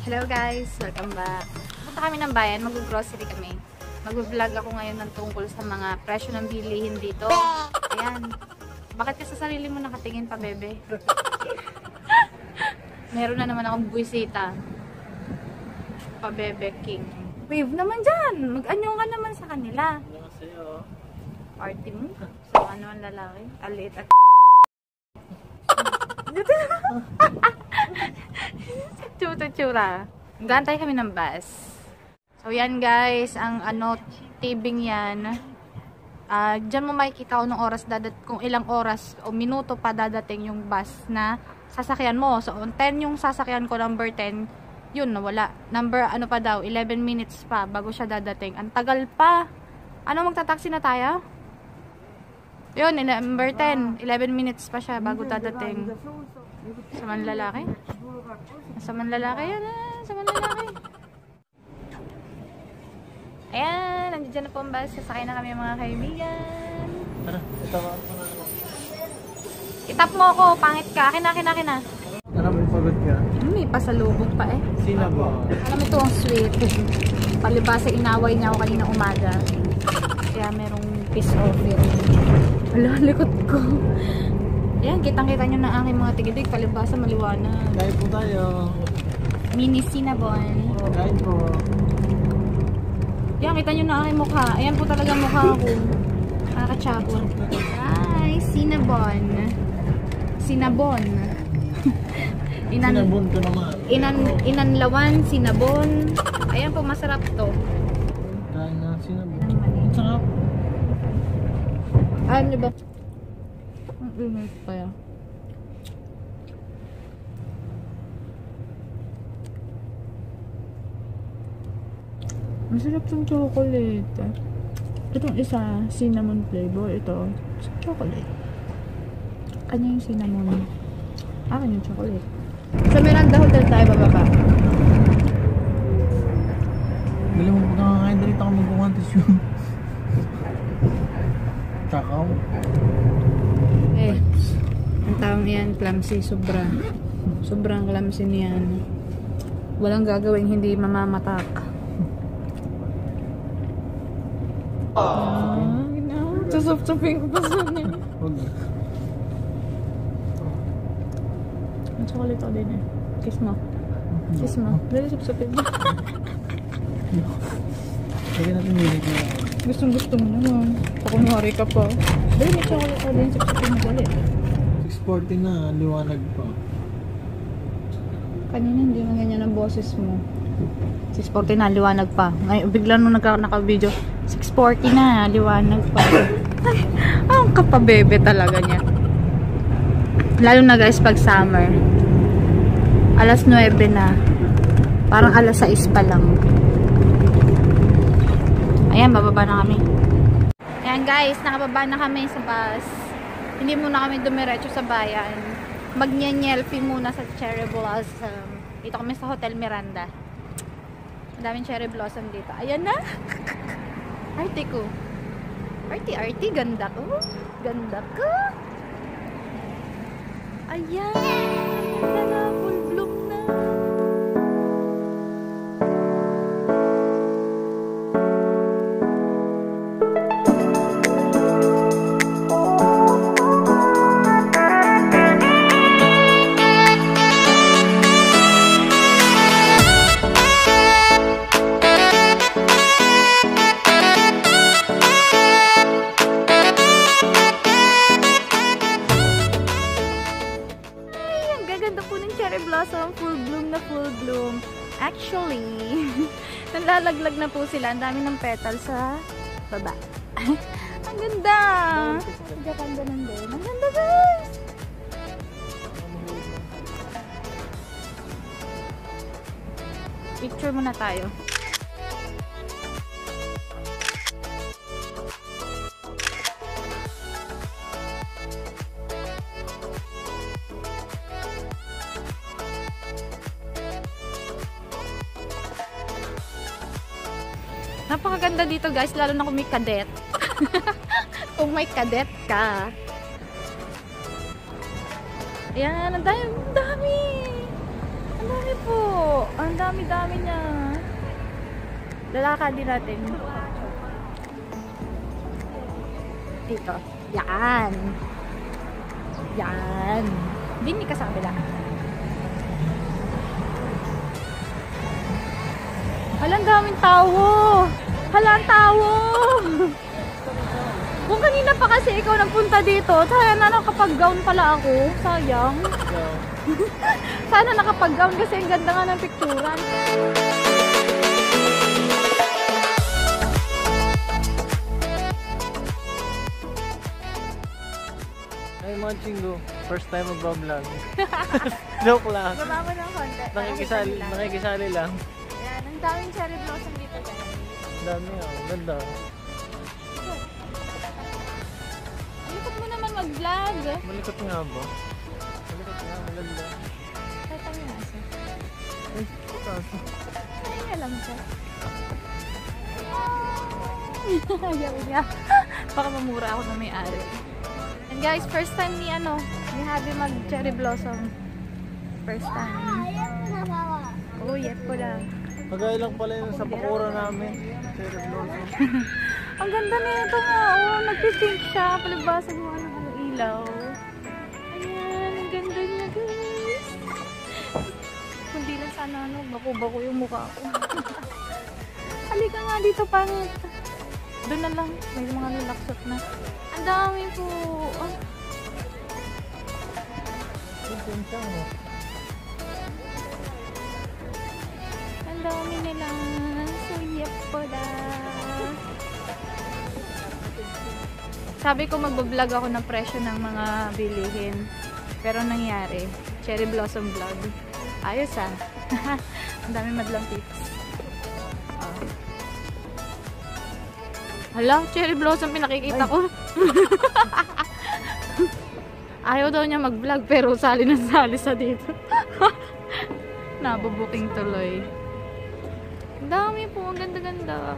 Hello guys! Welcome back. Punta kami ng bayan, mag-grocery kami. Mag-vlog ako ngayon ng tungkol sa mga presyo ng bilihin dito. Ayan. Bakit ka sa sarili mo nakatingin pa, bebe? Meron na naman akong buwisita. Pa bebe king. Wave naman dyan! Mag-anyo ka naman sa kanila. Ano sa'yo? Party mo? Sa ano ang lalaki? Alit at Tutura. Gantay kami ng bus. So yan guys, ang tibing yan. Diyan mo makikita kung ilang oras o minuto pa dadating yung bus na sasakyan mo. So 10 yung sasakyan ko, number 10, yun nawala. Number pa daw, 11 minutes pa bago siya dadating. Ang tagal pa. Magta-taxi na tayo? Yun, number 10, 11 minutes pa siya bago dadating. Sa manlalaki? Sa manlalaki yan sa manlalaki. Ayan, nandiyan na po ang bus. Sasakay na kami mga kaibigan. Tara, itawaan ko na naman. Itap mo ako, pangit ka. Kina. Alam mo, pagod ka? May pasalubong pa eh. Sina ba? Alam mo ito ang sweet. Palibasa inaway niya ako kanina umaga. Kaya merong peace offering. Wala, likot ko. Ayan, kitang-kita nyo na aking mga tigidig. Palibasa maliwanag. Kain po tayo. Mini cinnabon. Kain po. Ayan, kita nyo na aking mukha. Ayan po talaga mukha ko. Nakakatsapon. Ay, cinnabon. Cinnabon. Sinabon ko naman. Inanlawan, cinnabon. Ayan po, masarap to. Kain na sinabon. Ang sarap. Alam nyo ba? Ang init pa yan. Masarap yung chocolate. Itong isa, cinnamon flavor. Ito, chocolate. Kanya yung cinnamon. Akin yung chocolate. Sa Miranda Hotel tayo bababa. Dali mo pagkakakain. Dali ako magkukuhan tissue. Takaw. Ang taong yan, clumsy. Sobrang clumsy niyan. Walang gagawing hindi mamamatak. Susupsupin ko pa sa niya. Ang chocolate ko din eh. Kiss mo. Dali supsupin mo. Lagyan natin milik na. Gusto mo naman. Pakunwari ka pa. Dali, may chocolate ko din. Supsupin mo dali. 640 na. Liwanag pa. Kanina hindi na ganyan ang boses mo. 640 na, liwanag pa. Ngayon, bigla nung naka-video, 640 na, liwanag pa. Ay, ang kapabebe talaga niya. Lalo na guys, pag summer. Alas 9 na. Parang alas 6 pa lang. Ayan, bababa na kami. Ayan guys, nakababa na kami sa bus. Hindi muna kami dumiretso sa bayan. Magnyanyelfie muna sa Cherry Blossom. Dito kami sa Hotel Miranda. Madaming cherry blossom dito. Ayan na. Arty ko. Arty. Ganda ko. Ganda ko. Ayan. Ganda na. Full bloom na. Blossom, full bloom. Actually, nalalaglag na po sila. Ang dami ng petals sa baba. Ang ganda! Ganda din. Ang ganda guys! Picture muna tayo. Napakaganda dito guys, lalo na kung may cadet. Kung may cadet ka. Ayan, ang dami. Ang dami po. Ang Ang dami-dami niya. Lalakad din natin. Dito. Yan. Yan. Dini ka sa kabila. Halang daming tao. Halang tao. Kung kanina pa kasi ikaw nagpunta dito, sana nakapag-gown pala ako. Sayang. Sana nakapag-gown kasi ang ganda nga ng picturan. Ay, mga chinggo. First time mag-vlog. Joke lang. Baba mo ng konti. Nakikisali lang. Ayan, ang daming cherry blossom dito guys. Dami ganda. Likot mo naman mag-vlog. Malikot nga ba? Malikot nga, maganda. Tatang yung aso. Ay, kaso. Ay, alam ko. Ayaw niya. Baka mamura ako na may-ari. And guys, first time ni Habi mag-cherry blossom. First time. Oh, yet ko lang. Magay lang pala yun sa bakura namin. Cherry blossom. Ang ganda nito nga. Oh, nagpipink siya. Palibasan mo ng ilaw. Ayan, ang ganda niya guys. Kundi lang sana bako-bako yung mukha ko. Halika nga dito, pangit. Doon na lang. May mga nilaksot na. Ang dami po. Oh. Yun siya mo. Ang dami nila. Suyap po da. Sabi ko magbablog ako ng presyo ng mga bilihin. Pero nangyari, cherry blossom vlog. Ayos ah. Ang dami madlang tips. Oh. Hala, cherry blossom pinakikita ko. Ayaw daw niya mag-vlog pero sali na sali sa dito. Nabubuking tuloy. Ang dami po, ang ganda-ganda.